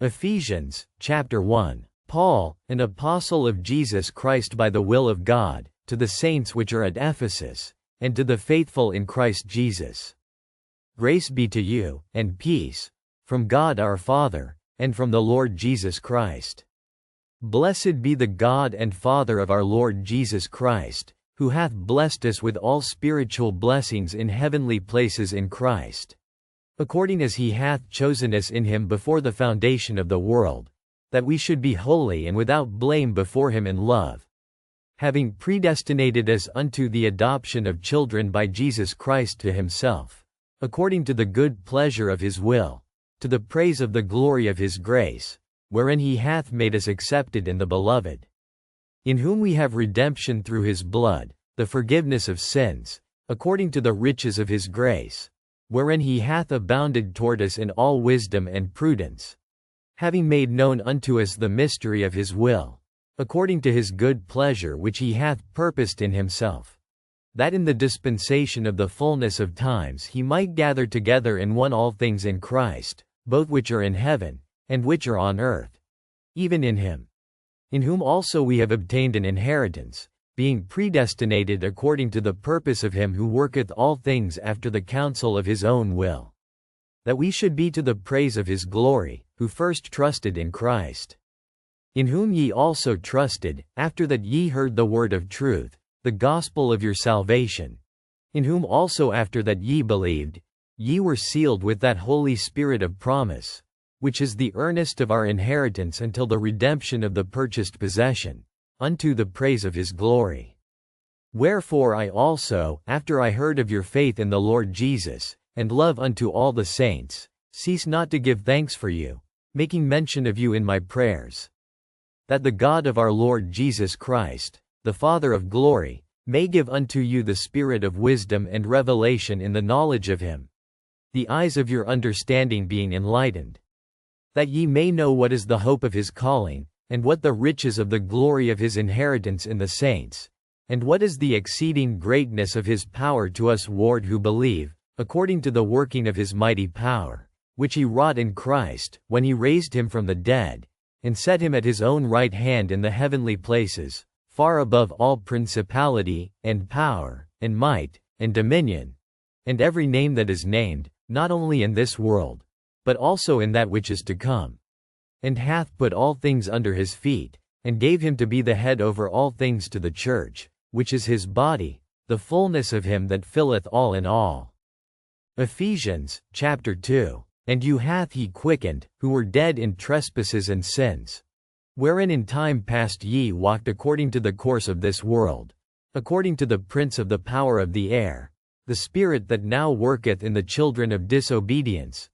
Ephesians, chapter 1. Paul, an apostle of Jesus Christ by the will of God, to the saints which are at Ephesus, and to the faithful in Christ Jesus. Grace be to you, and peace, from God our Father, and from the Lord Jesus Christ. Blessed be the God and Father of our Lord Jesus Christ, who hath blessed us with all spiritual blessings in heavenly places in Christ, according as he hath chosen us in him before the foundation of the world, that we should be holy and without blame before him in love, having predestinated us unto the adoption of children by Jesus Christ to himself, according to the good pleasure of his will, to the praise of the glory of his grace, wherein he hath made us accepted in the Beloved, in whom we have redemption through his blood, the forgiveness of sins, according to the riches of his grace, wherein he hath abounded toward us in all wisdom and prudence, having made known unto us the mystery of his will, according to his good pleasure which he hath purposed in himself, that in the dispensation of the fullness of times he might gather together in one all things in Christ, both which are in heaven, and which are on earth, even in him, in whom also we have obtained an inheritance, being predestinated according to the purpose of him who worketh all things after the counsel of his own will, that we should be to the praise of his glory, who first trusted in Christ, in whom ye also trusted, after that ye heard the word of truth, the gospel of your salvation, in whom also after that ye believed, ye were sealed with that Holy Spirit of promise, which is the earnest of our inheritance until the redemption of the purchased possession, unto the praise of his glory. Wherefore I also, after I heard of your faith in the Lord Jesus, and love unto all the saints, cease not to give thanks for you, making mention of you in my prayers, that the God of our Lord Jesus Christ, the Father of glory, may give unto you the spirit of wisdom and revelation in the knowledge of him, the eyes of your understanding being enlightened, that ye may know what is the hope of his calling, and what the riches of the glory of his inheritance in the saints, and what is the exceeding greatness of his power to us who believe, according to the working of his mighty power, which he wrought in Christ, when he raised him from the dead, and set him at his own right hand in the heavenly places, far above all principality, and power, and might, and dominion, and every name that is named, not only in this world, but also in that which is to come, and hath put all things under his feet, and gave him to be the head over all things to the church, which is his body, the fullness of him that filleth all in all. Ephesians, chapter 2. And you hath he quickened, who were dead in trespasses and sins, wherein in time past ye walked according to the course of this world, according to the prince of the power of the air, the spirit that now worketh in the children of disobedience,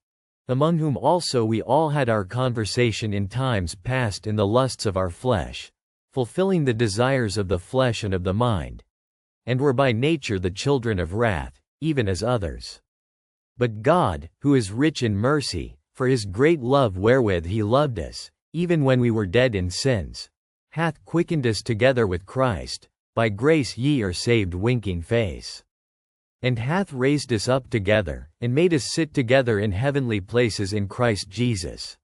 among whom also we all had our conversation in times past in the lusts of our flesh, fulfilling the desires of the flesh and of the mind, and were by nature the children of wrath, even as others. But God, who is rich in mercy, for his great love wherewith he loved us, even when we were dead in sins, hath quickened us together with Christ, by grace ye are saved winking face, and hath raised us up together, and made us sit together in heavenly places in Christ Jesus,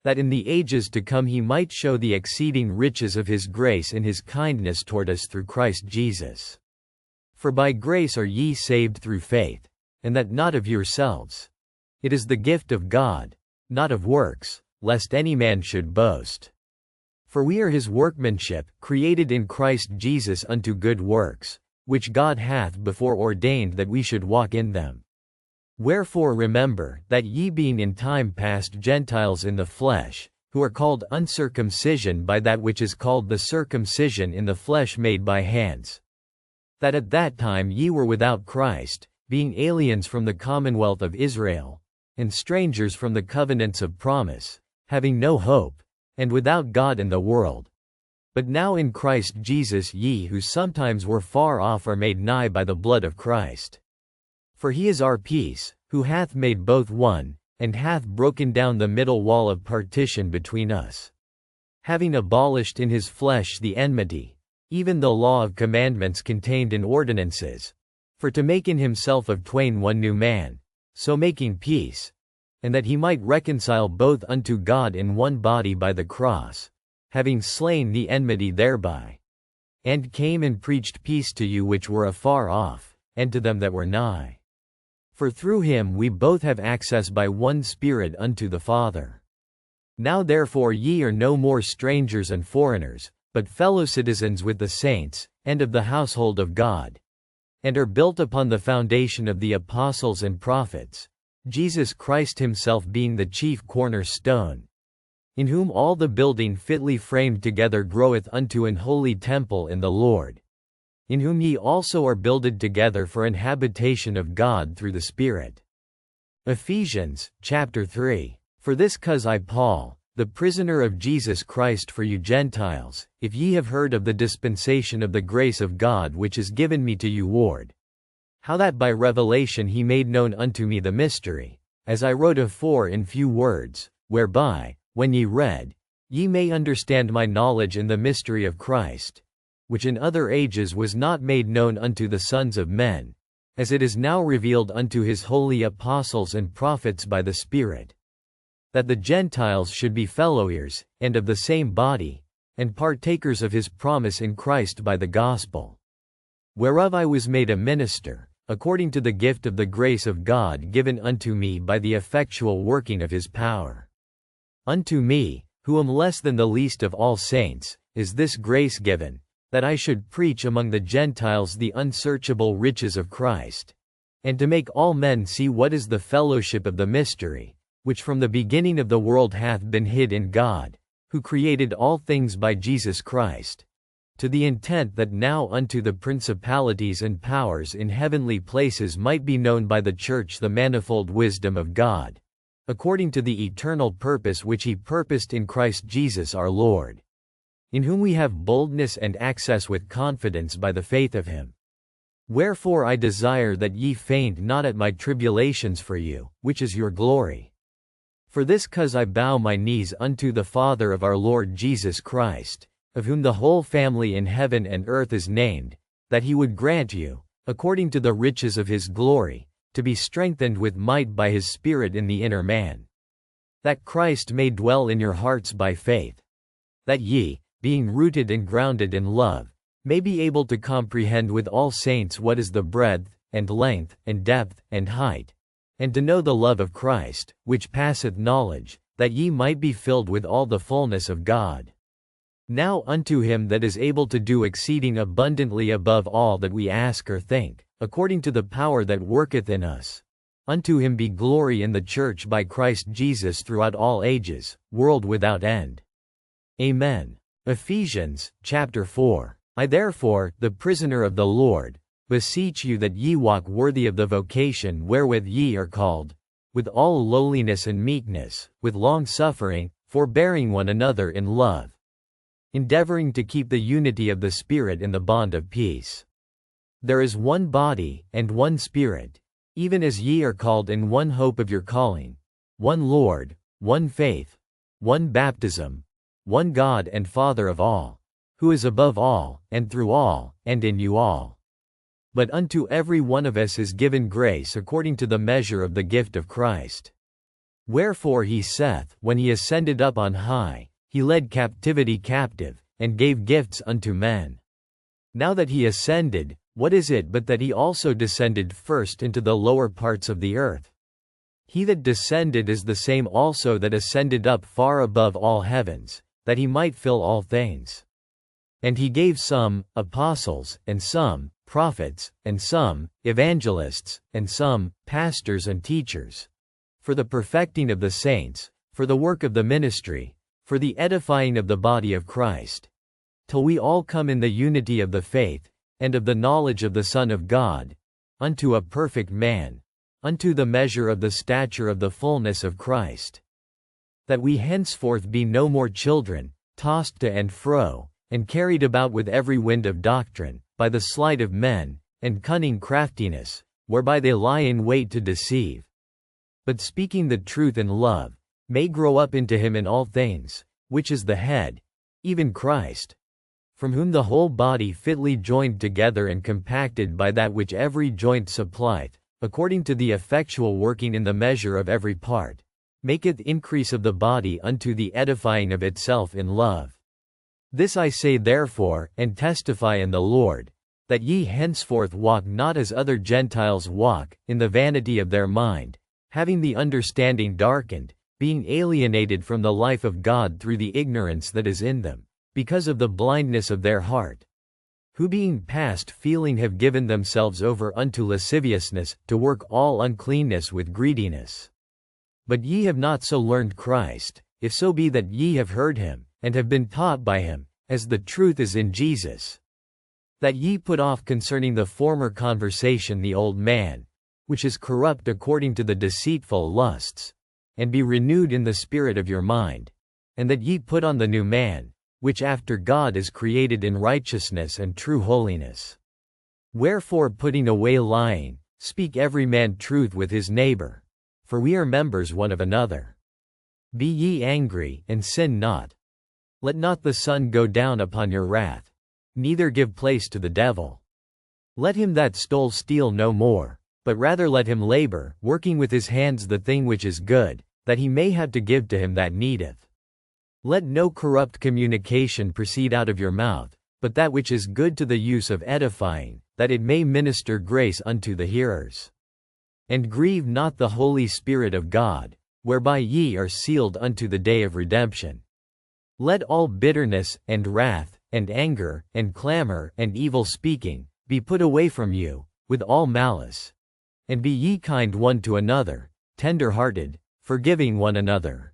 that in the ages to come he might show the exceeding riches of his grace in his kindness toward us through Christ Jesus. For by grace are ye saved through faith, and that not of yourselves. It is the gift of God, not of works, lest any man should boast. For we are his workmanship, created in Christ Jesus unto good works, which God hath before ordained that we should walk in them. Wherefore remember, that ye being in time past Gentiles in the flesh, who are called uncircumcision by that which is called the circumcision in the flesh made by hands, that at that time ye were without Christ, being aliens from the commonwealth of Israel, and strangers from the covenants of promise, having no hope, and without God in the world. But now in Christ Jesus ye who sometimes were far off are made nigh by the blood of Christ. For he is our peace, who hath made both one, and hath broken down the middle wall of partition between us, having abolished in his flesh the enmity, even the law of commandments contained in ordinances, for to make in himself of twain one new man, so making peace, and that he might reconcile both unto God in one body by the cross, having slain the enmity thereby. And came and preached peace to you which were afar off, and to them that were nigh. For through him we both have access by one Spirit unto the Father. Now therefore ye are no more strangers and foreigners, but fellow citizens with the saints, and of the household of God, and are built upon the foundation of the apostles and prophets, Jesus Christ himself being the chief cornerstone, in whom all the building fitly framed together groweth unto an holy temple in the Lord, in whom ye also are builded together for an habitation of God through the Spirit. Ephesians, chapter 3. For this cause I Paul, the prisoner of Jesus Christ for you Gentiles, if ye have heard of the dispensation of the grace of God which is given me to you ward, how that by revelation he made known unto me the mystery, as I wrote afore in few words, whereby, when ye read, ye may understand my knowledge in the mystery of Christ, which in other ages was not made known unto the sons of men, as it is now revealed unto his holy apostles and prophets by the Spirit, that the Gentiles should be fellow-heirs, and of the same body, and partakers of his promise in Christ by the gospel, whereof I was made a minister, according to the gift of the grace of God given unto me by the effectual working of his power. Unto me, who am less than the least of all saints, is this grace given, that I should preach among the Gentiles the unsearchable riches of Christ, and to make all men see what is the fellowship of the mystery, which from the beginning of the world hath been hid in God, who created all things by Jesus Christ, to the intent that now unto the principalities and powers in heavenly places might be known by the church the manifold wisdom of God, according to the eternal purpose which he purposed in Christ Jesus our Lord, in whom we have boldness and access with confidence by the faith of him. Wherefore I desire that ye faint not at my tribulations for you, which is your glory. For this cause I bow my knees unto the Father of our Lord Jesus Christ, of whom the whole family in heaven and earth is named, that he would grant you, according to the riches of his glory, to be strengthened with might by his Spirit in the inner man, that Christ may dwell in your hearts by faith, that ye, being rooted and grounded in love, may be able to comprehend with all saints what is the breadth, and length, and depth, and height, and to know the love of Christ, which passeth knowledge, that ye might be filled with all the fullness of God. Now unto him that is able to do exceeding abundantly above all that we ask or think, according to the power that worketh in us, unto him be glory in the church by Christ Jesus throughout all ages, world without end. Amen. Ephesians, chapter 4. I therefore, the prisoner of the Lord, beseech you that ye walk worthy of the vocation wherewith ye are called, with all lowliness and meekness, with long-suffering, forbearing one another in love, endeavoring to keep the unity of the Spirit in the bond of peace. There is one body, and one Spirit, even as ye are called in one hope of your calling, one Lord, one faith, one baptism, one God and Father of all, who is above all, and through all, and in you all. But unto every one of us is given grace according to the measure of the gift of Christ. Wherefore he saith, when he ascended up on high, he led captivity captive, and gave gifts unto men. Now that he ascended, what is it but that he also descended first into the lower parts of the earth? He that descended is the same also that ascended up far above all heavens, that he might fill all things. And he gave some, apostles, and some, prophets, and some, evangelists, and some, pastors and teachers, for the perfecting of the saints, for the work of the ministry, for the edifying of the body of Christ, till we all come in the unity of the faith, and of the knowledge of the Son of God, unto a perfect man, unto the measure of the stature of the fullness of Christ, that we henceforth be no more children, tossed to and fro, and carried about with every wind of doctrine, by the sleight of men, and cunning craftiness, whereby they lie in wait to deceive. But speaking the truth in love, may grow up into him in all things, which is the head, even Christ, from whom the whole body fitly joined together and compacted by that which every joint supplieth, according to the effectual working in the measure of every part, maketh increase of the body unto the edifying of itself in love. This I say therefore, and testify in the Lord, that ye henceforth walk not as other Gentiles walk, in the vanity of their mind, having the understanding darkened, being alienated from the life of God through the ignorance that is in them, because of the blindness of their heart, who being past feeling have given themselves over unto lasciviousness, to work all uncleanness with greediness. But ye have not so learned Christ, if so be that ye have heard him, and have been taught by him, as the truth is in Jesus, that ye put off concerning the former conversation the old man, which is corrupt according to the deceitful lusts, and be renewed in the spirit of your mind, and that ye put on the new man, which after God is created in righteousness and true holiness. Wherefore putting away lying, speak every man truth with his neighbor, for we are members one of another. Be ye angry, and sin not. Let not the sun go down upon your wrath, neither give place to the devil. Let him that stole steal no more, but rather let him labor, working with his hands the thing which is good, that he may have to give to him that needeth. Let no corrupt communication proceed out of your mouth, but that which is good to the use of edifying, that it may minister grace unto the hearers. And grieve not the Holy Spirit of God, whereby ye are sealed unto the day of redemption. Let all bitterness, and wrath, and anger, and clamor, and evil speaking, be put away from you, with all malice. And be ye kind one to another, tender-hearted, forgiving one another,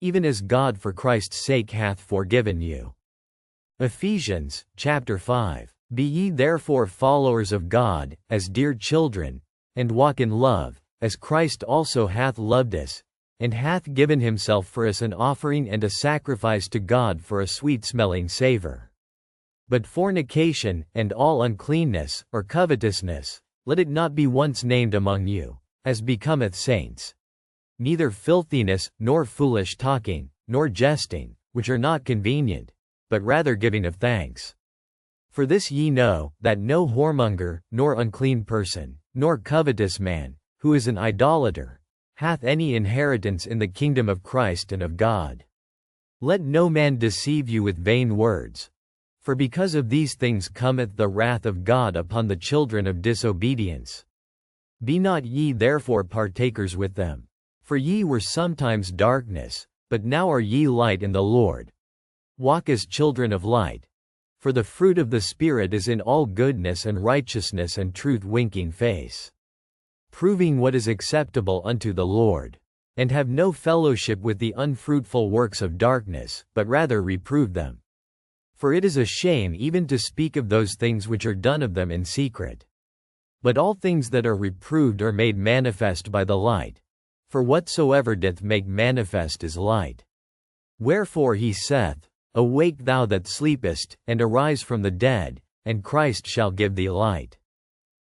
even as God for Christ's sake hath forgiven you. Ephesians, chapter 5. Be ye therefore followers of God, as dear children, and walk in love, as Christ also hath loved us, and hath given himself for us an offering and a sacrifice to God for a sweet-smelling savor. But fornication, and all uncleanness, or covetousness, let it not be once named among you, as becometh saints. Neither filthiness, nor foolish talking, nor jesting, which are not convenient, but rather giving of thanks. For this ye know, that no whoremonger, nor unclean person, nor covetous man, who is an idolater, hath any inheritance in the kingdom of Christ and of God. Let no man deceive you with vain words. For because of these things cometh the wrath of God upon the children of disobedience. Be not ye therefore partakers with them. For ye were sometimes darkness, but now are ye light in the Lord. Walk as children of light. For the fruit of the Spirit is in all goodness and righteousness and truth, winking face, proving what is acceptable unto the Lord. And have no fellowship with the unfruitful works of darkness, but rather reprove them. For it is a shame even to speak of those things which are done of them in secret. But all things that are reproved are made manifest by the light. For whatsoever doth make manifest is light. Wherefore he saith, Awake thou that sleepest, and arise from the dead, and Christ shall give thee light.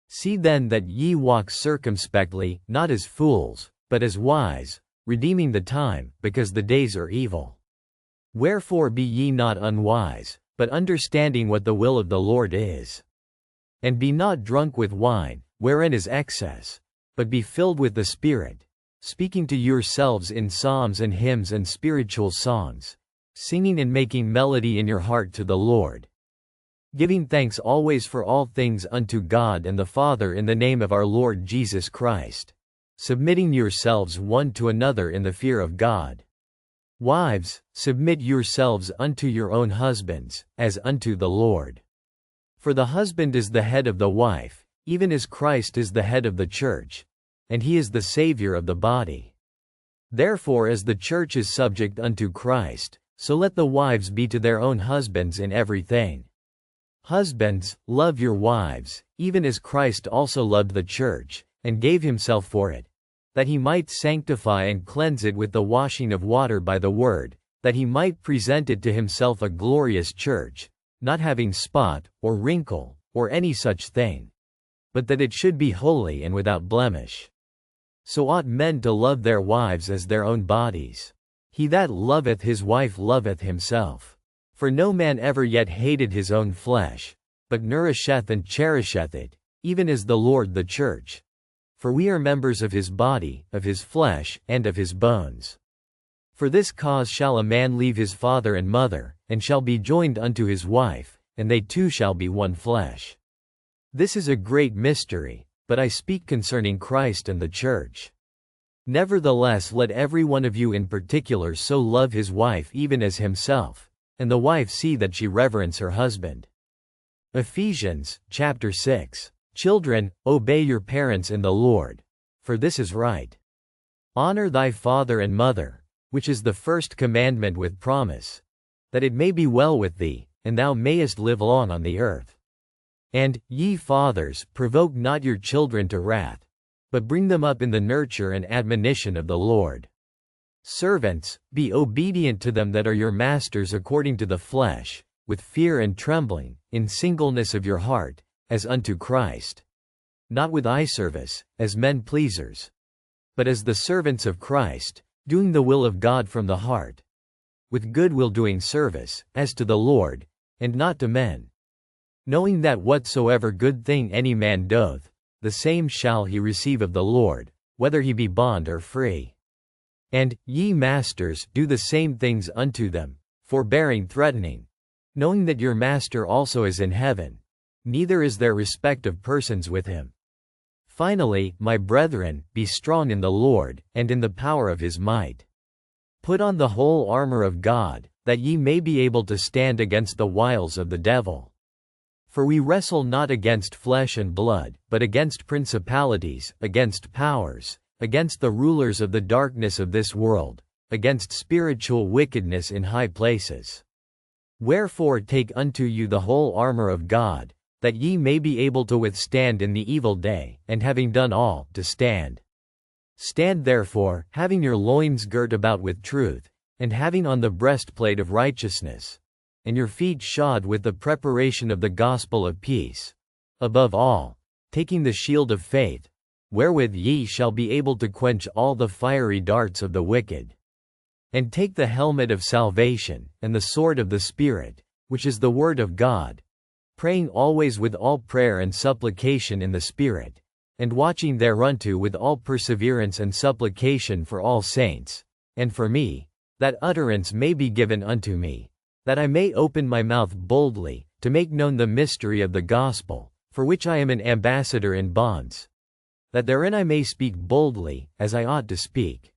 See then that ye walk circumspectly, not as fools, but as wise, redeeming the time, because the days are evil. Wherefore be ye not unwise, but understanding what the will of the Lord is. And be not drunk with wine, wherein is excess, but be filled with the Spirit, speaking to yourselves in psalms and hymns and spiritual songs, singing and making melody in your heart to the Lord, giving thanks always for all things unto God and the Father in the name of our Lord Jesus Christ, submitting yourselves one to another in the fear of God. Wives, submit yourselves unto your own husbands, as unto the Lord. For the husband is the head of the wife, even as Christ is the head of the church, and he is the Savior of the body. Therefore as the church is subject unto Christ, so let the wives be to their own husbands in everything. Husbands, love your wives, even as Christ also loved the church, and gave himself for it, that he might sanctify and cleanse it with the washing of water by the word, that he might present it to himself a glorious church, not having spot, or wrinkle, or any such thing, but that it should be holy and without blemish. So ought men to love their wives as their own bodies. He that loveth his wife loveth himself. For no man ever yet hated his own flesh, but nourisheth and cherisheth it, even as the Lord the church. For we are members of his body, of his flesh, and of his bones. For this cause shall a man leave his father and mother, and shall be joined unto his wife, and they two shall be one flesh. This is a great mystery, but I speak concerning Christ and the church. Nevertheless, let every one of you in particular so love his wife even as himself, and the wife see that she reverence her husband. Ephesians, chapter 6. Children, obey your parents in the Lord, for this is right. Honor thy father and mother, which is the first commandment with promise, that it may be well with thee, and thou mayest live long on the earth. And, ye fathers, provoke not your children to wrath, but bring them up in the nurture and admonition of the Lord. Servants, be obedient to them that are your masters according to the flesh, with fear and trembling, in singleness of your heart, as unto Christ. Not with eye service, as men pleasers, but as the servants of Christ, doing the will of God from the heart, with good will doing service, as to the Lord, and not to men. Knowing that whatsoever good thing any man doth, the same shall he receive of the Lord, whether he be bond or free. And, ye masters, do the same things unto them, forbearing threatening, knowing that your master also is in heaven, neither is there respect of persons with him. Finally, my brethren, be strong in the Lord, and in the power of his might. Put on the whole armour of God, that ye may be able to stand against the wiles of the devil. For we wrestle not against flesh and blood, but against principalities, against powers, against the rulers of the darkness of this world, against spiritual wickedness in high places. Wherefore take unto you the whole armour of God, that ye may be able to withstand in the evil day, and having done all, to stand. Stand therefore, having your loins girt about with truth, and having on the breastplate of righteousness, and your feet shod with the preparation of the gospel of peace. Above all, taking the shield of faith, wherewith ye shall be able to quench all the fiery darts of the wicked. And take the helmet of salvation, and the sword of the Spirit, which is the word of God, praying always with all prayer and supplication in the Spirit, and watching thereunto with all perseverance and supplication for all saints, and for me, that utterance may be given unto me, that I may open my mouth boldly, to make known the mystery of the gospel, for which I am an ambassador in bonds, that therein I may speak boldly, as I ought to speak.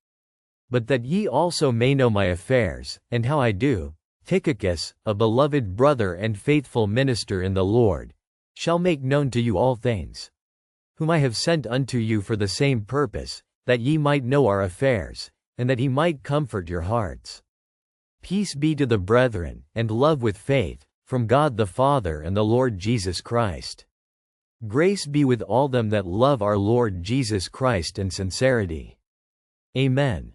But that ye also may know my affairs, and how I do, Tychicus, a beloved brother and faithful minister in the Lord, shall make known to you all things, whom I have sent unto you for the same purpose, that ye might know our affairs, and that he might comfort your hearts. Peace be to the brethren, and love with faith, from God the Father and the Lord Jesus Christ. Grace be with all them that love our Lord Jesus Christ in sincerity. Amen.